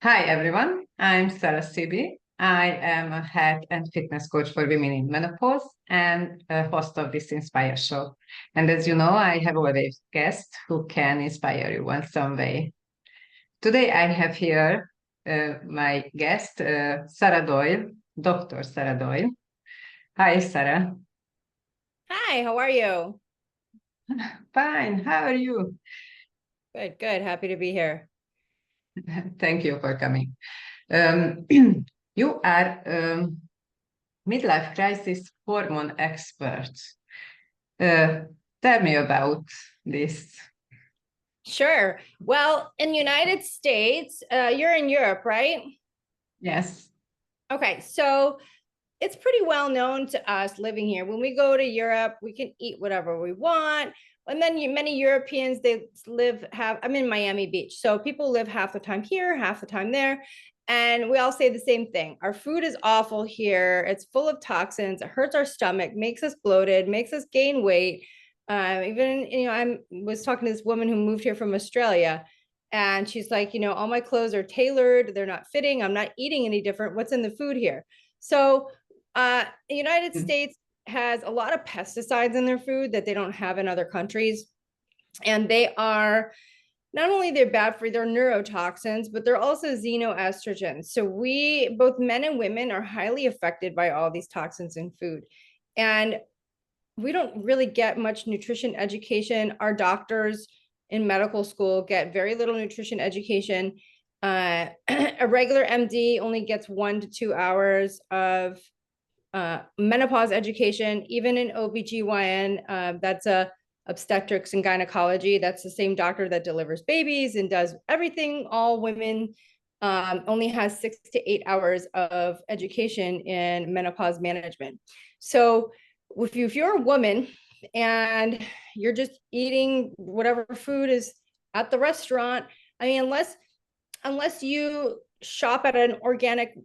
Hi everyone, I'm Stella. I am a health and fitness coach for women in menopause and a host of this Inspire show. And as you know, I have always guests who can inspire you in some way. Today I have here my guest, Sarah Doyle, Dr. Sarah Doyle. Hi, Sarah. Hi, how are you? Fine, how are you? Good, good. Happy to be here. Thank you for coming. Um, you are midlife crisis hormone expert. Uh, Tell me about this. Sure. Well, in the United States, you're in Europe, right? Yes. Okay, so it's pretty well known to us living here. When we go to Europe, we can eat whatever we want. And then many Europeans, I'm in Miami Beach. So people live half the time here, half the time there. And we all say the same thing. Our food is awful here. It's full of toxins. It hurts our stomach, makes us bloated, makes us gain weight. I was talking to this woman who moved here from Australia, and she's like, all my clothes are tailored. They're not fitting. I'm not eating any different. What's in the food here? So the United States has a lot of pesticides in their food that they don't have in other countries. And they are not only they're bad for their neurotoxins, but they're also xenoestrogens. So both men and women are highly affected by all these toxins in food. And we don't really get much nutrition education. Our doctors in medical school get very little nutrition education. A regular MD only gets 1 to 2 hours of menopause education. Even in OBGYN, that's obstetrics and gynecology. That's the same doctor that delivers babies and does everything. All women only has 6 to 8 hours of education in menopause management. So if you're a woman and you're just eating whatever food is at the restaurant, I mean, unless you shop at an organic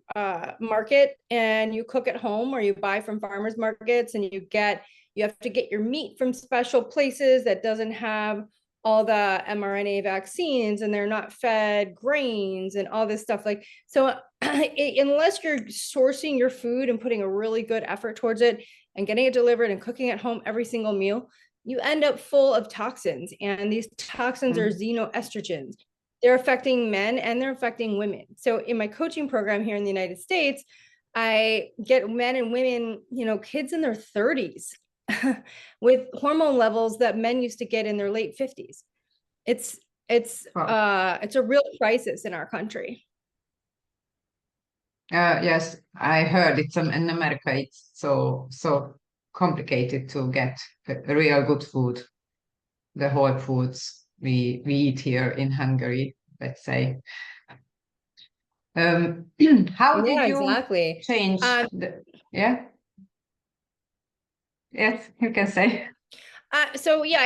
market and you cook at home, or you buy from farmers markets, and you have to get your meat from special places that doesn't have all the mRNA vaccines, and they're not fed grains and all this stuff. Like, so unless you're sourcing your food and putting a really good effort towards it and getting it delivered and cooking at home every single meal, you end up full of toxins. And these toxins are Mhm. xenoestrogens. They're affecting men and they're affecting women. So in my coaching program here in the United States, I get men and women, kids in their 30s with hormone levels that men used to get in their late 50s. It's Wow. it's a real crisis in our country. Yes, I heard in America. It's so complicated to get real good food, the whole foods we eat here in Hungary, let's say. Um, how did Yeah, you exactly. change Um, the? Yeah, yes, you can say. so yeah,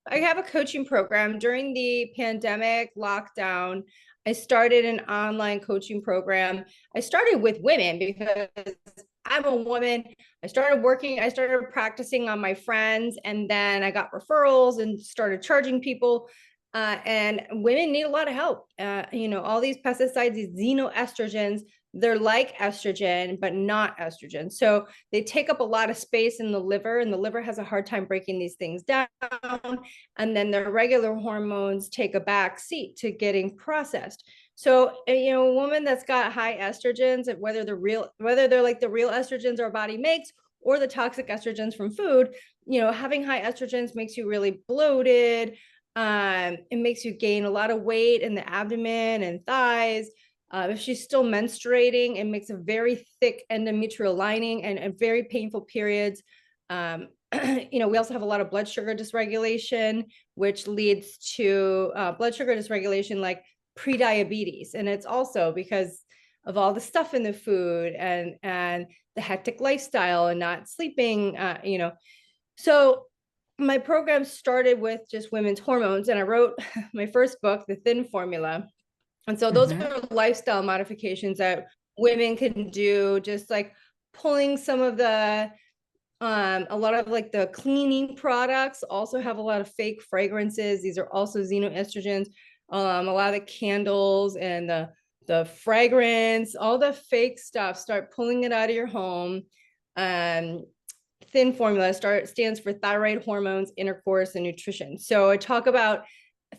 I have a coaching program during the pandemic lockdown. I started an online coaching program. I started with women because I'm a woman. I started practicing on my friends, and then I got referrals and started charging people. And women need a lot of help. All these pesticides, these xenoestrogens, they're like estrogen, but not estrogen. So they take up a lot of space in the liver, and the liver has a hard time breaking these things down. And then the regular hormones take a back seat to getting processed. So, a woman that's got high estrogens, whether they're like the real estrogens our body makes or the toxic estrogens from food, having high estrogens makes you really bloated. It makes you gain a lot of weight in the abdomen and thighs. If she's still menstruating, it makes a very thick endometrial lining and very painful periods. We also have a lot of blood sugar dysregulation, which leads to blood sugar dysregulation like prediabetes. And it's also because of all the stuff in the food and the hectic lifestyle and not sleeping. So my program started with just women's hormones, and I wrote my first book, The Thin Formula. And so those Mhm. are lifestyle modifications that women can do, just like pulling some of the a lot of like the cleaning products also have a lot of fake fragrances. These are also xenoestrogens. A lot of the candles and the the fragrance, all the fake stuff, start pulling it out of your home. Thin formula stands for thyroid hormones, intercourse, and nutrition. So I talk about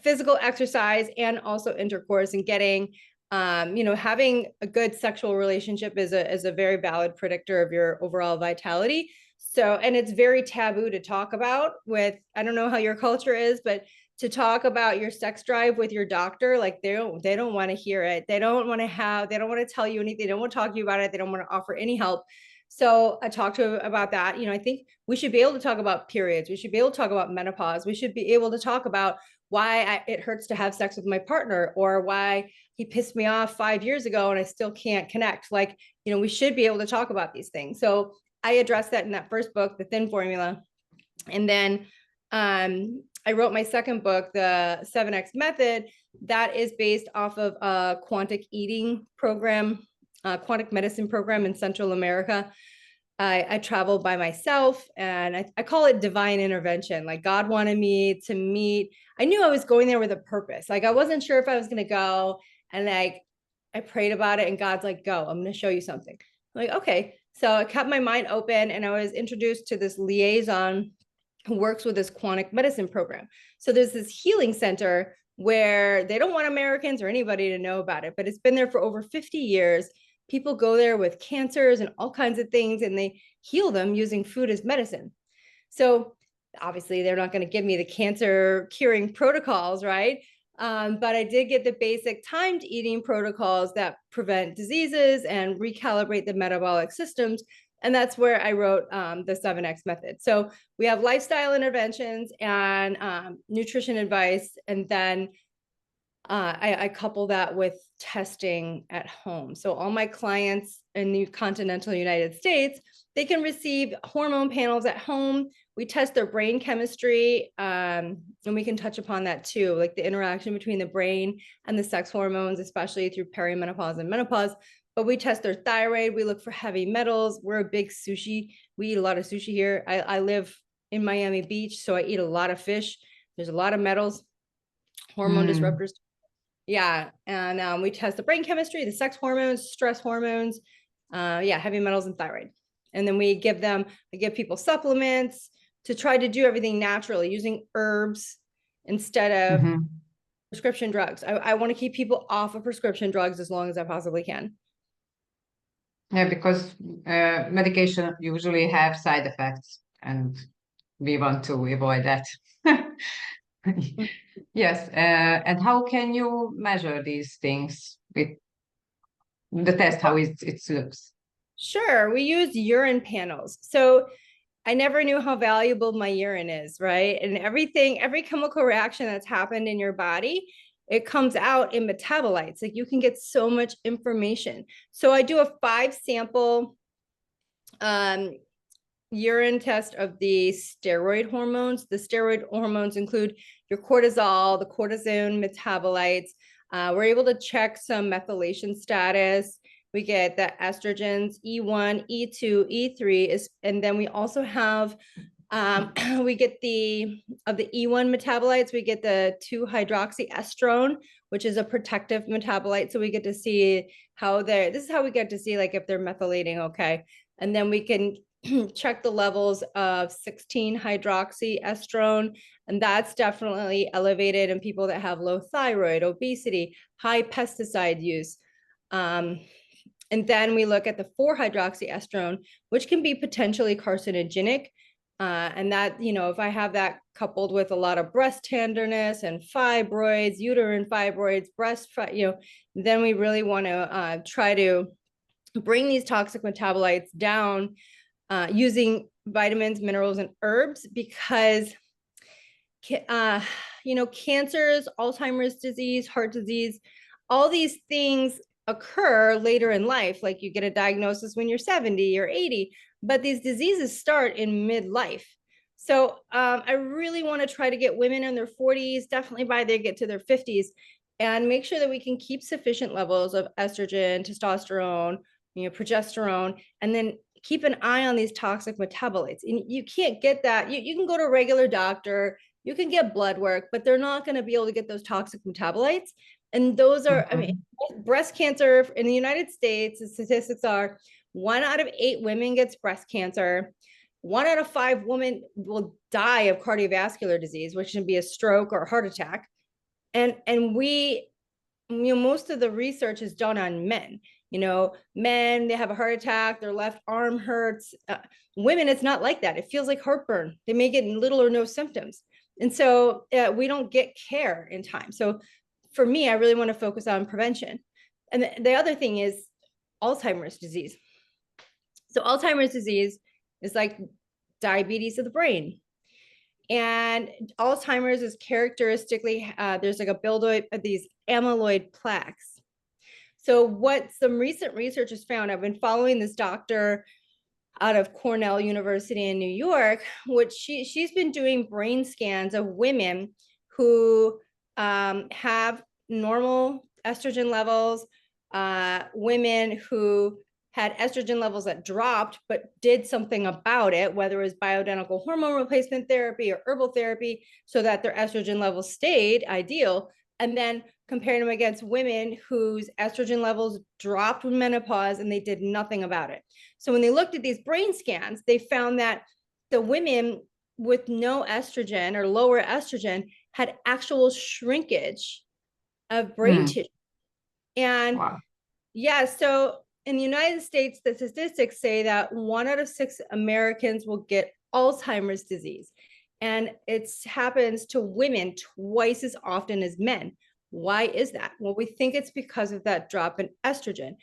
physical exercise and also intercourse, and getting, having a good sexual relationship is a very valid predictor of your overall vitality. So, and it's very taboo to talk about with, I don't know how your culture is, but to talk about your sex drive with your doctor, like they don't want to hear it. They don't want to tell you anything. They don't want to talk to you about it. They don't want to offer any help. So I talked to him about that. I think we should be able to talk about periods. We should be able to talk about menopause. We should be able to talk about why it hurts to have sex with my partner, or why he pissed me off 5 years ago and I still can't connect. Like, we should be able to talk about these things. So I addressed that in that first book, The Thin Formula. And then I wrote my second book, The 7X Method, that is based off of a quantic eating program, quantic medicine program in Central America. I traveled by myself, and I call it divine intervention. Like, God wanted me to meet, I knew I was going there with a purpose. Like, I wasn't sure if I was going to go, and like, I prayed about it, and God's like, go, I'm going to show you something. I'm like, okay. So I kept my mind open, and I was introduced to this liaison who works with this quantic medicine program. So there's this healing center where they don't want Americans or anybody to know about it, but it's been there for over 50 years. People go there with cancers and all kinds of things, and they heal them using food as medicine. So obviously they're not going to give me the cancer curing protocols, right? But I did get the basic timed eating protocols that prevent diseases and recalibrate the metabolic systems. And that's where I wrote the 7X method. So we have lifestyle interventions and nutrition advice. And then I couple that with testing at home. So all my clients in the continental United States, they can receive hormone panels at home. We test their brain chemistry, and we can touch upon that too, like the interaction between the brain and the sex hormones, especially through perimenopause and menopause. But we test their thyroid. We look for heavy metals. We're a big sushi. We eat a lot of sushi here. I live in Miami Beach, so I eat a lot of fish. There's a lot of metals, hormone disruptors. Yeah, and we test the brain chemistry, the sex hormones, stress hormones, heavy metals and thyroid. And then I give people supplements to try to do everything naturally using herbs instead of prescription drugs. I want to keep people off of prescription drugs as long as I possibly can. Yeah, because medication usually have side effects, and we want to avoid that. Yes, and how can you measure these things with the test, how it looks? Sure, we use urine panels. So I never knew how valuable my urine is, right? And every chemical reaction that's happened in your body, it comes out in metabolites. Like, you can get so much information. So I do a 5-sample urine test of the steroid hormones. The steroid hormones include your cortisol, the cortisone metabolites. We're able to check some methylation status. We get the estrogens, E1, E2, E3, and then we also have, we get of the E1 metabolites, we get the 2-hydroxyestrone, which is a protective metabolite. So we get to see this is how we get to see like if they're methylating, okay. And then we can check the levels of 16-hydroxyestrone, and that's definitely elevated in people that have low thyroid, obesity, high pesticide use. And then we look at the 4-hydroxyestrone, which can be potentially carcinogenic. And that, if I have that coupled with a lot of breast tenderness and fibroids, uterine fibroids, then we really want to try to bring these toxic metabolites down using vitamins, minerals, and herbs, because cancers, Alzheimer's disease, heart disease, all these things occur later in life. Like, you get a diagnosis when you're 70 or 80, but these diseases start in midlife. So I really want to try to get women in their 40s, definitely by they get to their 50s, and make sure that we can keep sufficient levels of estrogen, testosterone, progesterone, and then keep an eye on these toxic metabolites. And you can't get that. You can go to a regular doctor, you can get blood work, but they're not going to be able to get those toxic metabolites And those are, I mean, breast cancer in the United States, the statistics are 1 out of 8 women gets breast cancer. 1 out of 5 women will die of cardiovascular disease, which can be a stroke or a heart attack. And we, most of the research is done on men. Men, they have a heart attack, their left arm hurts. Women, it's not like that. It feels like heartburn. They may get little or no symptoms. And so we don't get care in time. So for me, I really want to focus on prevention. And the other thing is Alzheimer's disease. So Alzheimer's disease is like diabetes of the brain. And Alzheimer's is characteristically, there's like a buildup of these amyloid plaques. So what some recent research has found, I've been following this doctor out of Cornell University in New York, which she's been doing brain scans of women who have normal estrogen levels, women who had estrogen levels that dropped, but did something about it, whether it was bioidentical hormone replacement therapy or herbal therapy, so that their estrogen levels stayed ideal. And then comparing them against women whose estrogen levels dropped with menopause and they did nothing about it. So when they looked at these brain scans, they found that the women with no estrogen or lower estrogen had actual shrinkage of brain tissue. And yeah, so in the United States, the statistics say that 1 out of 6 Americans will get Alzheimer's disease. And it happens to women twice as often as men. Why is that? Well, we think it's because of that drop in estrogen.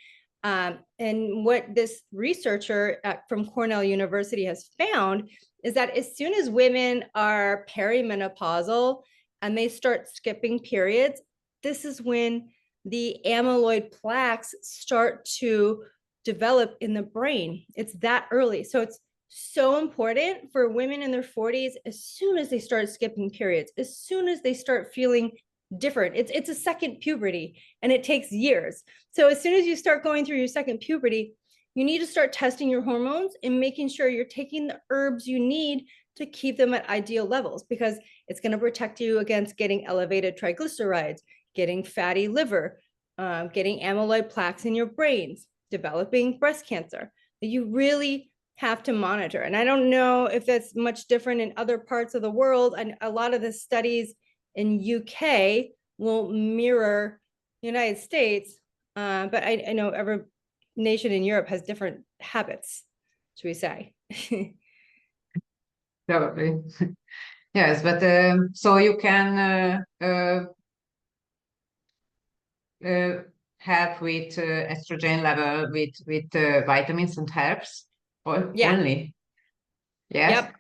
And what this researcher from Cornell University has found is that as soon as women are perimenopausal and they start skipping periods, this is when the amyloid plaques start to develop in the brain. It's that early. So it's so important for women in their 40s, as soon as they start skipping periods, as soon as they start feeling different. It's a second puberty and it takes years. So as soon as you start going through your second puberty, you need to start testing your hormones and making sure you're taking the herbs you need to keep them at ideal levels, because it's going to protect you against getting elevated triglycerides, getting fatty liver, getting amyloid plaques in your brains, developing breast cancer. You really have to monitor. And I don't know if that's much different in other parts of the world. And a lot of the studies in UK will mirror United States, but I know every nation in Europe has different habits, should we say. Probably. Yes, but so you can help with estrogen level with vitamins and herbs only. Yes.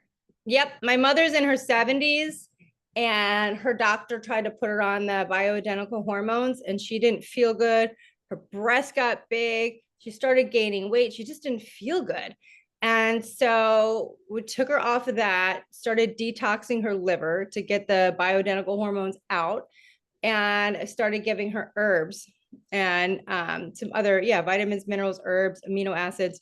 Yep. My mother's in her 70s and her doctor tried to put her on the bioidentical hormones and she didn't feel good. Her breast got big. She started gaining weight. She just didn't feel good. And so we took her off of that, started detoxing her liver to get the bioidentical hormones out, and I started giving her herbs and some other, vitamins, minerals, herbs, amino acids.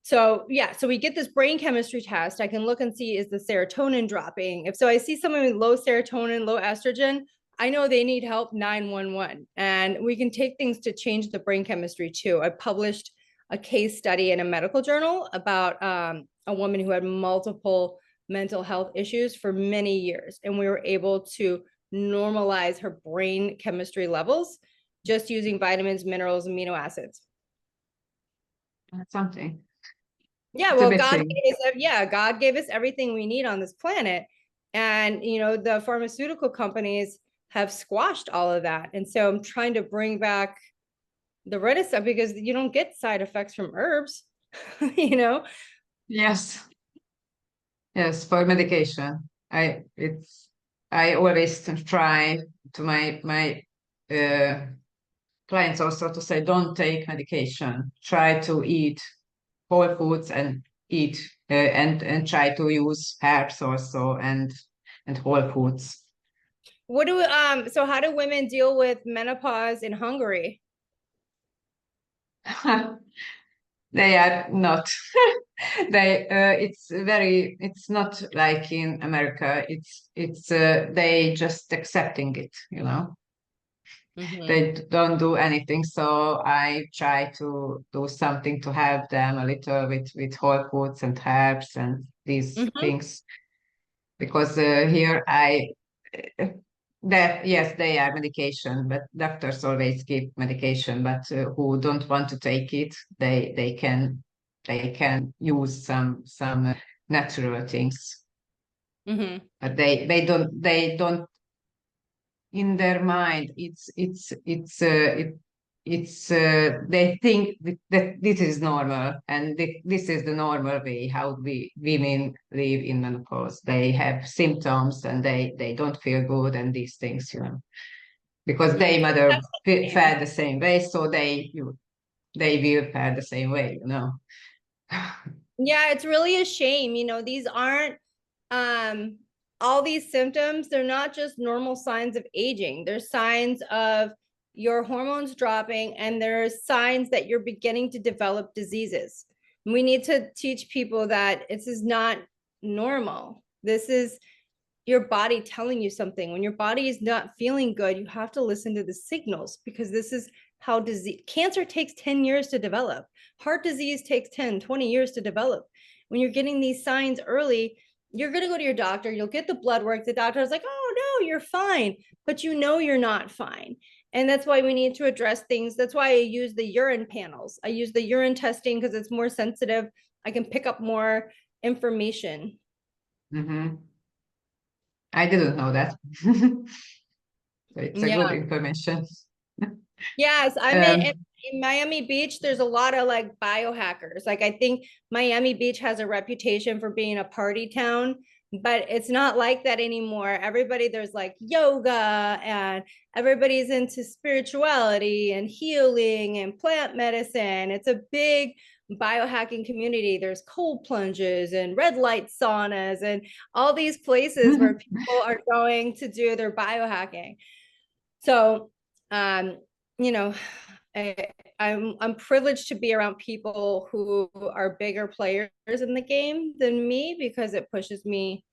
So so we get this brain chemistry test. I can look and see, is the serotonin dropping? If so, I see someone with low serotonin, low estrogen, I know they need help, 911. And we can take things to change the brain chemistry too. I published a case study in a medical journal about a woman who had multiple mental health issues for many years. And we were able to normalize her brain chemistry levels just using vitamins, minerals, amino acids. That's something. Yeah, well, God gave us everything we need on this planet. And, the pharmaceutical companies have squashed all of that. And so I'm trying to bring back the red stuff, because you don't get side effects from herbs, Yes. Yes, for medication. I always try to my clients also to say, don't take medication. Try to eat whole foods and eat and try to use herbs also and whole foods. So how do women deal with menopause in Hungary? They are not. It's not like in America. It's they just accepting it. They don't do anything. So I try to do something to help them a little with whole foods and herbs and these things. Because here yes, they are medication, but doctors always give medication. But who don't want to take it, they can use some natural things. But they don't in their mind. They think that this is normal, and this is the normal way how we women live in menopause. They have symptoms and they don't feel good and these things, because their mother felt the same way, so they will feel the same way. Yeah, it's really a shame. These aren't all these symptoms, they're not just normal signs of aging. There's signs of your hormones dropping, and there's signs that you're beginning to develop diseases. We need to teach people that this is not normal. This is your body telling you something. When your body is not feeling good, you have to listen to the signals, because this is how cancer takes 10 years to develop. Heart disease takes 10, 20 years to develop. When you're getting these signs early, you're going to go to your doctor, you'll get the blood work. The doctor is like, oh no, you're fine, but you're not fine. And that's why we need to address things. That's why I use the urine panels. I use the urine testing because it's more sensitive. I can pick up more information. I didn't know that. It's a good information. Yes, I mean, in Miami Beach, there's a lot of like biohackers. Like, I think Miami Beach has a reputation for being a party town, but it's not like that anymore. Everybody, there's like yoga, and everybody's into spirituality and healing and plant medicine. It's a big biohacking community. There's cold plunges and red light saunas and all these places where people are going to do their biohacking. So, I'm privileged to be around people who are bigger players in the game than me, because it pushes me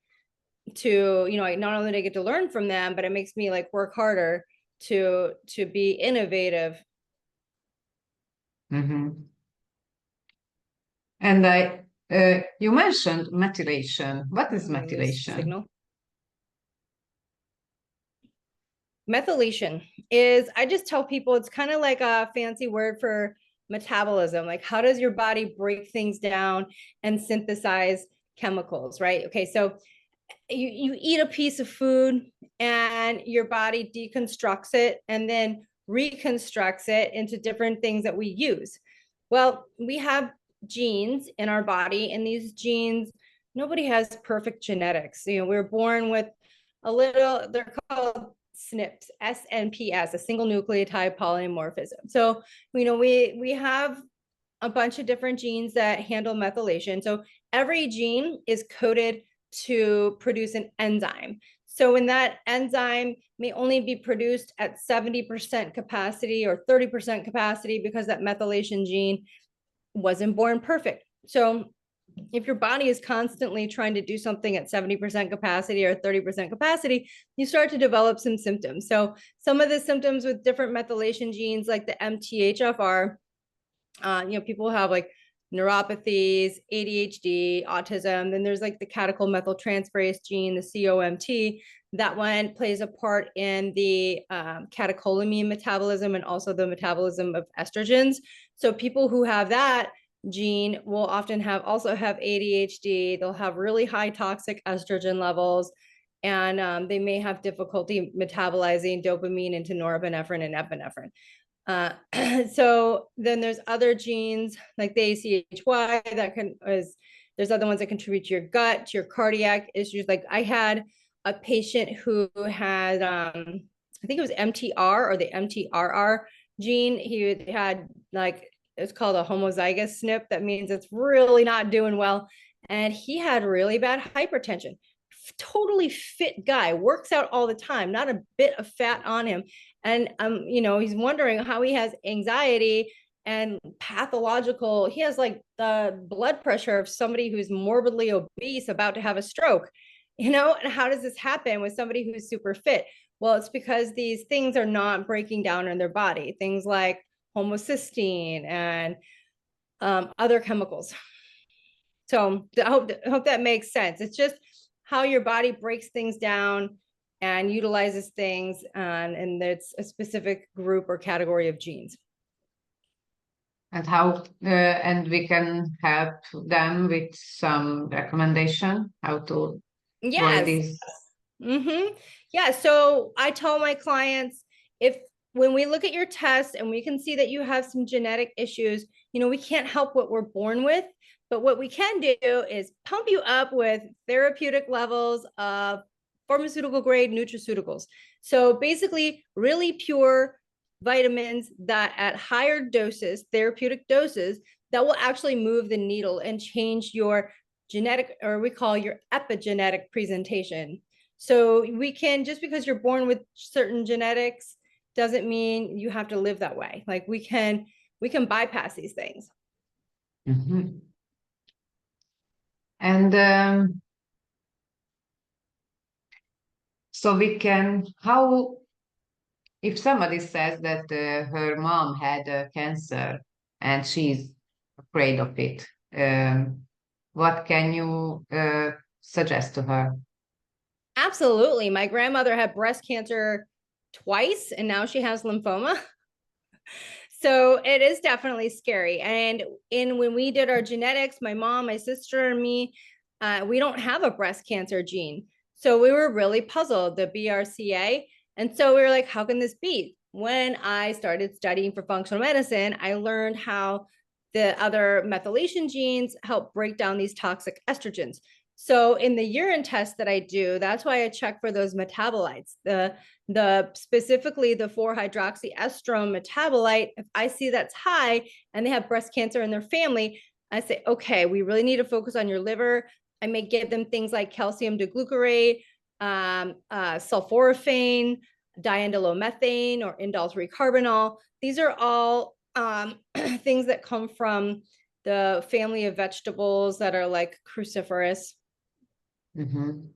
to, not only do I get to learn from them, but it makes me like work harder to be innovative. And you mentioned methylation. What is methylation? Signal. Methylation is, I just tell people, it's kind of like a fancy word for metabolism. Like, how does your body break things down and synthesize chemicals, right? Okay, so you eat a piece of food and your body deconstructs it and then reconstructs it into different things that we use. Well, we have genes in our body, and these genes, nobody has perfect genetics. We're born with they're called SNPs, SNPs, a single nucleotide polymorphism. So, we have a bunch of different genes that handle methylation. So every gene is coded to produce an enzyme. So when that enzyme may only be produced at 70% capacity or 30% capacity, because that methylation gene wasn't born perfect. So if your body is constantly trying to do something at 70% capacity or 30% capacity, you start to develop some symptoms. So some of the symptoms with different methylation genes, like the MTHFR, people have like neuropathies, ADHD, autism. Then there's like the catechol-methyltransferase gene, the COMT. That one plays a part in the catecholamine metabolism and also the metabolism of estrogens. So people who have that gene will often also have ADHD. They'll have really high toxic estrogen levels, and they may have difficulty metabolizing dopamine into norepinephrine and epinephrine. So then there's other genes like the ACHY there's other ones that contribute to your gut, to your cardiac issues. Like, I had a patient who had, I think it was MTR or the MTRR gene. He had it's called a homozygous SNP. That means it's really not doing well. And he had really bad hypertension. Totally fit guy, works out all the time, not a bit of fat on him. And he's wondering how he has anxiety and pathological. He has like the blood pressure of somebody who's morbidly obese about to have a stroke. you know, and how does this happen with somebody who's super fit? Well, it's because these things are not breaking down in their body, things like homocysteine and other chemicals. So I hope that makes sense. It's just how your body breaks things down and utilizes things, and it's a specific group or category of genes. And how, and we can help them with some recommendation how to avoid Yes. these. Yeah. So I tell my clients, if when we look at your test and we can see that you have some genetic issues, you know, we can't help what we're born with, but what we can do is pump you up with therapeutic levels of pharmaceutical grade nutraceuticals. So basically, really pure vitamins that at higher doses, therapeutic doses, that will actually move the needle and change your genetic, or we call your epigenetic presentation. So we can, just because you're born with certain genetics doesn't mean you have to live that way. Like we can bypass these things. Mm-hmm. And so we can, how, if somebody says that her mom had cancer and she's afraid of it, what can you suggest to her? Absolutely. My grandmother had breast cancer twice and now she has lymphoma. So it is definitely scary. And when we did our genetics, my mom, my sister, and me, we don't have a breast cancer gene. So we were really puzzled, the BRCA. And so we were like, how can this be? When I started studying for functional medicine, I learned how the other methylation genes help break down these toxic estrogens. So in the urine test that I do, that's why I check for those metabolites, the specifically the 4-hydroxyestrone metabolite. If I see that's high and they have breast cancer in their family, I say, okay, we really need to focus on your liver. I may give them things like calcium deglucarate, sulforaphane, diindolylmethane, or indole-3-carbinol. These are all things that come from the family of vegetables that are like cruciferous. Mm-hmm.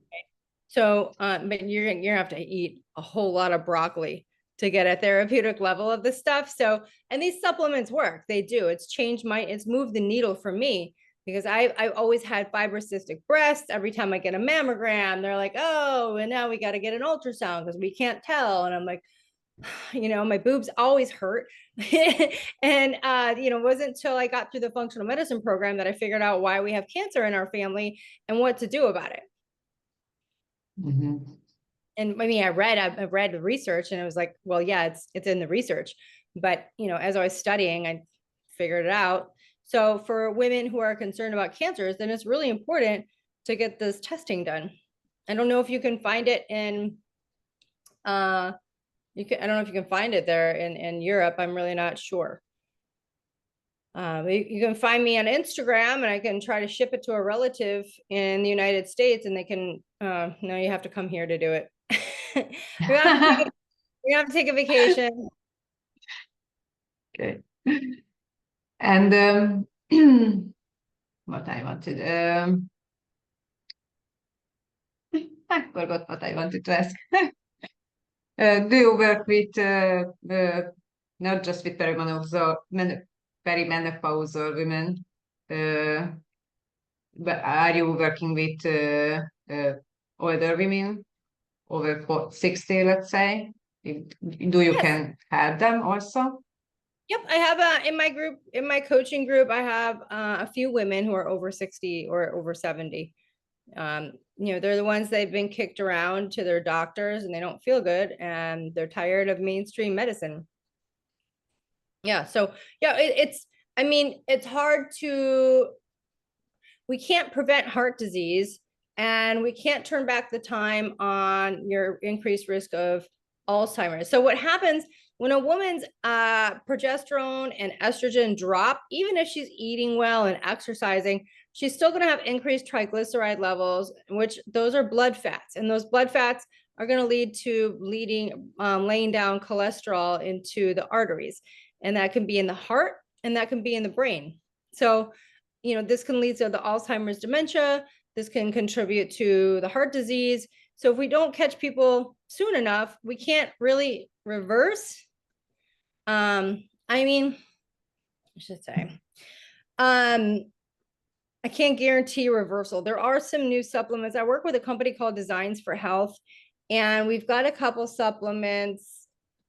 So, but you're gonna have to eat a whole lot of broccoli to get a therapeutic level of this stuff. So, and these supplements work. They do. It's moved the needle for me because I've always had fibrocystic breasts. Every time I get a mammogram, they're like, oh, and now we got to get an ultrasound because we can't tell. And I'm like, you know, my boobs always hurt. And, you know, it wasn't until I got through the functional medicine program that I figured out why we have cancer in our family and what to do about it. Mm-hmm. And I mean, I read the research and it was like, well, yeah, it's in the research. But, you know, as I was studying, I figured it out. So for women who are concerned about cancers, then it's really important to get this testing done. I don't know if you can find it in, I don't know if you can find it there in Europe. I'm really not sure. You can find me on Instagram and I can try to ship it to a relative in the United States and they can, no, you have to come here to do it. We have to take a vacation. Okay. And what I wanted, I forgot what I wanted to ask. Do you work with not just with perimenopausal women, but are you working with older women over 60, let's say? Do you Yes. can help them also? Yep. I have in my group, in my coaching group, I have a few women who are over 60 or over 70. You know, they're the ones that have been kicked around to their doctors and they don't feel good and they're tired of mainstream medicine. Yeah. So yeah, I mean, it's hard we can't prevent heart disease and we can't turn back the time on your increased risk of Alzheimer's. So what happens when a woman's progesterone and estrogen drop, even if she's eating well and exercising, she's still going to have increased triglyceride levels, which those are blood fats. And those blood fats are going to lead to laying down cholesterol into the arteries. And that can be in the heart and that can be in the brain. So, you know, this can lead to the Alzheimer's dementia. This can contribute to the heart disease. So if we don't catch people soon enough, we can't really reverse. I mean, I should say, I can't guarantee reversal. There are some new supplements. I work with a company called Designs for Health, and we've got a couple supplements.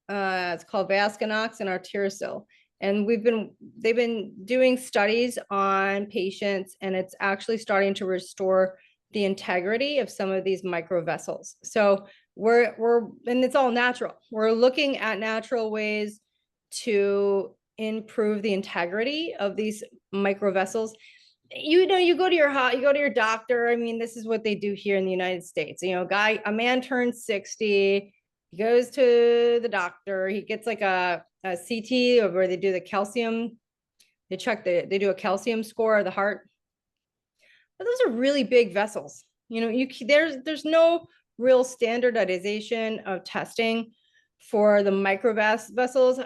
It's called Vascanox and Arterisol. And they've been doing studies on patients, and it's actually starting to restore the integrity of some of these microvessels. So and it's all natural. We're looking at natural ways to improve the integrity of these microvessels. You go to your doctor. I mean, this is what they do here in the United States. A man turns 60, he goes to the doctor, he gets like a CT where they do the calcium, they do a calcium score of the heart. But those are really big vessels. There's no real standardization of testing for the microvessels.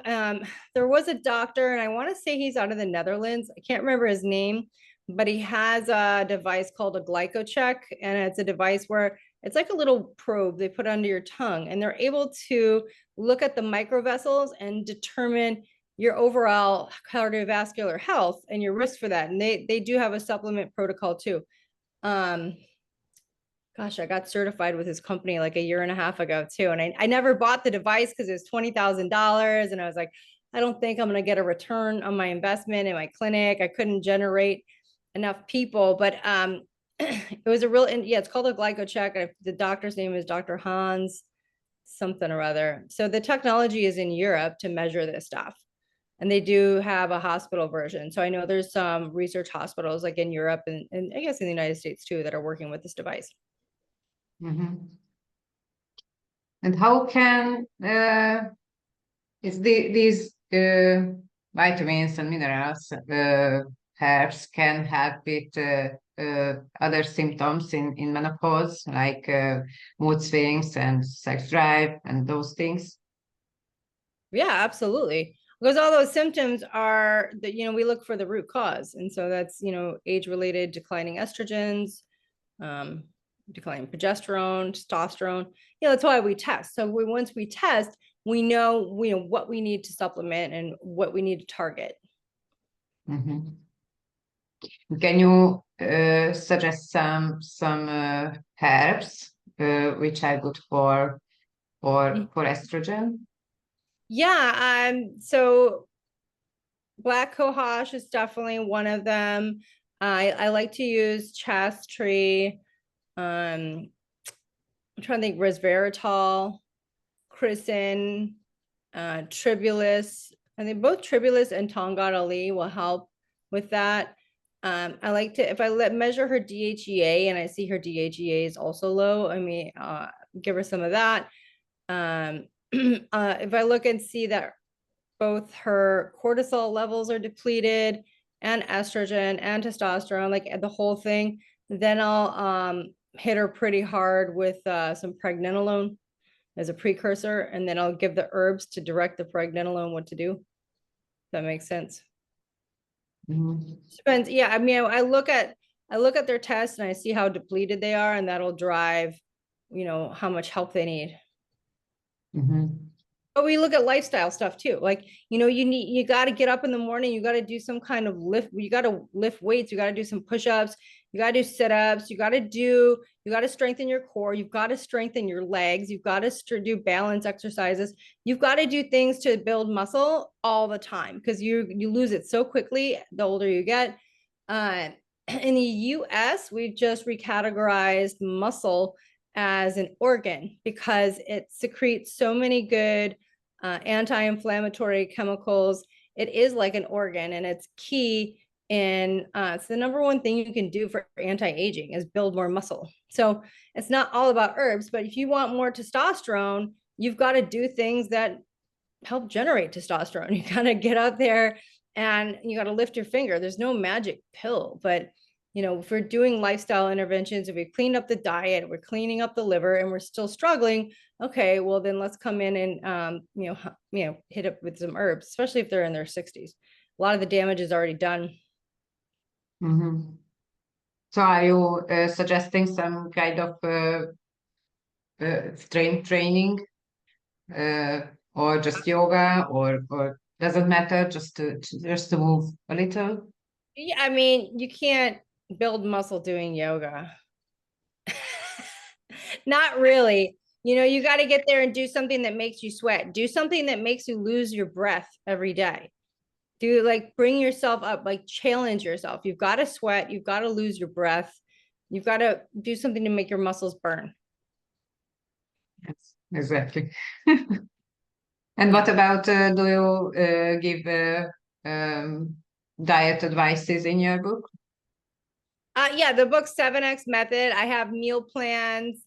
There was a doctor, and I want to say he's out of the Netherlands. I can't remember his name, but he has a device called a glycocheck, and it's a device where it's like a little probe they put under your tongue, and they're able to look at the microvessels and determine your overall cardiovascular health and your risk for that. And they do have a supplement protocol too. Gosh, I got certified with his company like a year and a half ago too. And I never bought the device because it was $20,000. And I was like, I don't think I'm going to get a return on my investment in my clinic. I couldn't generate enough people, but it was it's called a glycocheck. The doctor's name is Dr. Hans something or other. So the technology is in Europe to measure this stuff. And they do have a hospital version. So I know there's some research hospitals like in Europe and I guess in the United States too that are working with this device. Mm-hmm. And how can these vitamins and minerals, herbs can help with other symptoms in menopause, like mood swings and sex drive and those things? Yeah, absolutely. Because all those symptoms are that, we look for the root cause. And so that's, age-related declining estrogens, declining progesterone, testosterone. That's why we test. So once we test, we know what we need to supplement and what we need to target. Mm-hmm. Can you suggest some herbs which are good for estrogen? Yeah. So black cohosh is definitely one of them. I like to use chast tree. I'm trying to think, resveratrol, chrisin, tribulus. I think both tribulus and Tongat Ali will help with that. I like to, if I measure her DHEA and I see her DHEA is also low, I mean, give her some of that. If I look and see that both her cortisol levels are depleted and estrogen and testosterone, like the whole thing, then I'll hit her pretty hard with some pregnenolone as a precursor, and then I'll give the herbs to direct the pregnenolone what to do. If that makes sense. Mm-hmm. Depends. Yeah, I mean, I look at their tests and I see how depleted they are, and that'll drive, how much help they need. Mm-hmm. But we look at lifestyle stuff too. Like, you got to get up in the morning, you got to do some kind of lift, you got to lift weights, you got to do some push-ups, you got to do sit-ups, you got to strengthen your core, you've got to strengthen your legs, you've got to do balance exercises, you've got to do things to build muscle all the time because you lose it so quickly the older you get. In the US, we've just recategorized muscle as an organ because it secretes so many good anti-inflammatory chemicals. It is like an organ, and it's key in it's the number one thing you can do for anti-aging is build more muscle. So it's not all about herbs, but if you want more testosterone, you've got to do things that help generate testosterone. You got to get out there and you got to lift your finger. There's no magic pill, but if we're doing lifestyle interventions, if we cleaned up the diet, we're cleaning up the liver, and we're still struggling, okay, well then let's come in and hit up with some herbs, especially if they're in their 60s. A lot of the damage is already done. Mm-hmm. So are you suggesting some kind of strength training or just yoga or doesn't matter, just to move a little? Yeah, I mean, you can't build muscle doing yoga. Not really. You know, you got to get there and do something that makes you sweat. Do something that makes you lose your breath every day. Do like bring yourself up, like challenge yourself. You've got to sweat. You've got to lose your breath. You've got to do something to make your muscles burn. Yes, exactly. And what about do you give diet advices in your book? Yeah, the book 7X Method. I have meal plans.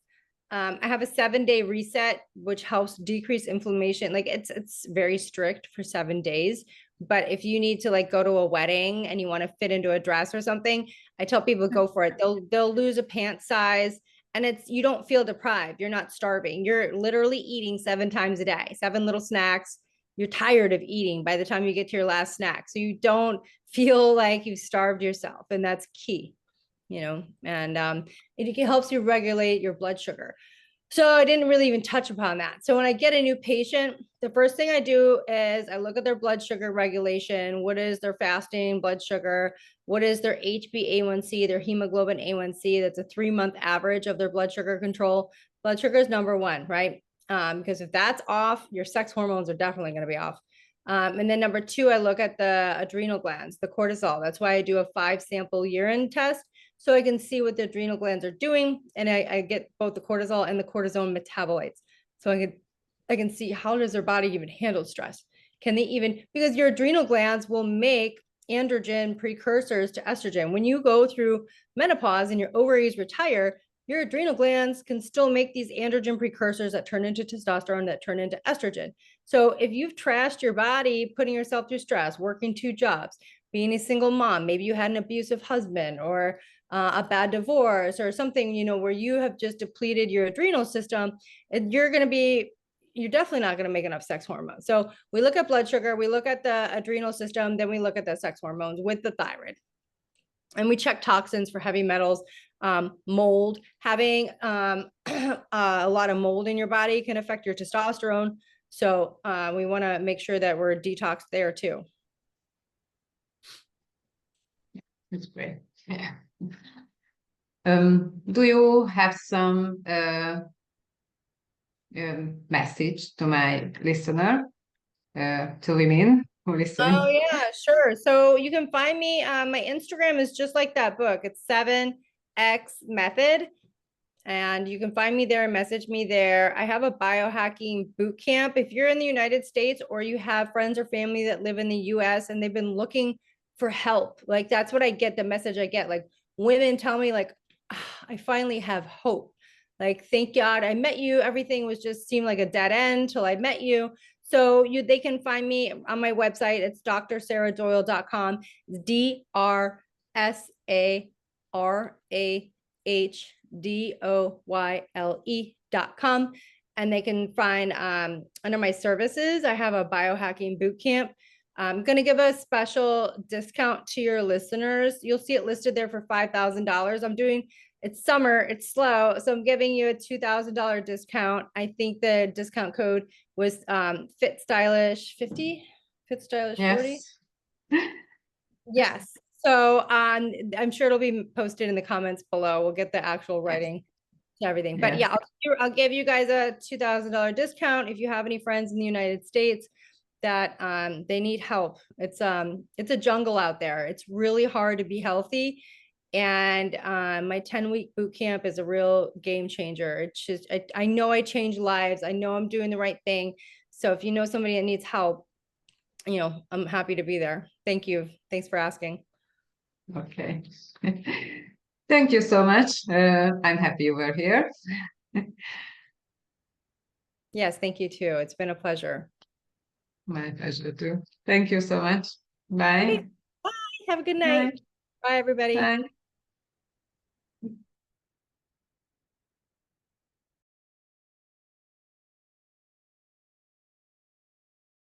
I have a 7-day reset, which helps decrease inflammation. Like it's very strict for 7 days. But if you need to like go to a wedding and you want to fit into a dress or something, I tell people go for it. They'll lose a pant size and it's you don't feel deprived. You're not starving. You're literally eating 7 times a day, 7 little snacks. You're tired of eating by the time you get to your last snack. So you don't feel like you've starved yourself. And that's key, you know, and it helps you regulate your blood sugar. So I didn't really even touch upon that. So when I get a new patient, the first thing I do is I look at their blood sugar regulation. What is their fasting blood sugar? What is their HbA1c, their hemoglobin A1c? That's a 3-month average of their blood sugar control. Blood sugar is number one, right? Because if that's off, your sex hormones are definitely going to be off. And then number two, I look at the adrenal glands, the cortisol. That's why I do a 5-sample urine test so I can see what the adrenal glands are doing. And I get both the cortisol and the cortisone metabolites. So I can see how does their body even handle stress? Can they even, because your adrenal glands will make androgen precursors to estrogen. When you go through menopause and your ovaries retire, your adrenal glands can still make these androgen precursors that turn into testosterone, that turn into estrogen. So if you've trashed your body, putting yourself through stress, working 2 jobs, being a single mom, maybe you had an abusive husband or a bad divorce or something, you know, where you have just depleted your adrenal system, and you're definitely not going to make enough sex hormones. So we look at blood sugar, we look at the adrenal system, then we look at the sex hormones with the thyroid. And we check toxins for heavy metals, mold. Having a lot of mold in your body can affect your testosterone. So we want to make sure that we're detoxed there too. That's great. Yeah. Do you have some message to my listener, to women who listen? Oh yeah, sure. So you can find me. My Instagram is just like that book. It's 7X Method. And you can find me there and message me there. I have a biohacking boot camp. If you're in the United States or you have friends or family that live in the US and they've been looking for help, like that's what I get, the message I get. Like women tell me like, I finally have hope. Like, thank God I met you. Everything was just seemed like a dead end till I met you. So they can find me on my website. It's drsarahdoyle.com. DRSARAHDOYLE.com. And they can find under my services, I have a biohacking boot camp. I'm going to give a special discount to your listeners. You'll see it listed there for $5,000. It's summer, it's slow. So I'm giving you a $2,000 discount. I think the discount code was Fit Stylish 50, Fit Stylish 40. Yes. So I'm sure it'll be posted in the comments below. We'll get the actual writing to everything. But yeah, I'll give you guys a $2,000 discount if you have any friends in the United States that they need help. It's a jungle out there. It's really hard to be healthy. And my 10-week boot camp is a real game changer. It's just, I know I change lives. I know I'm doing the right thing. So if you know somebody that needs help, you know, I'm happy to be there. Thank you. Thanks for asking. Okay. Thank you so much. I'm happy you were here. Yes, thank you too. It's been a pleasure. My pleasure too. Thank you so much. Bye. Okay. Bye. Have a good night. Bye. Bye, everybody. Bye.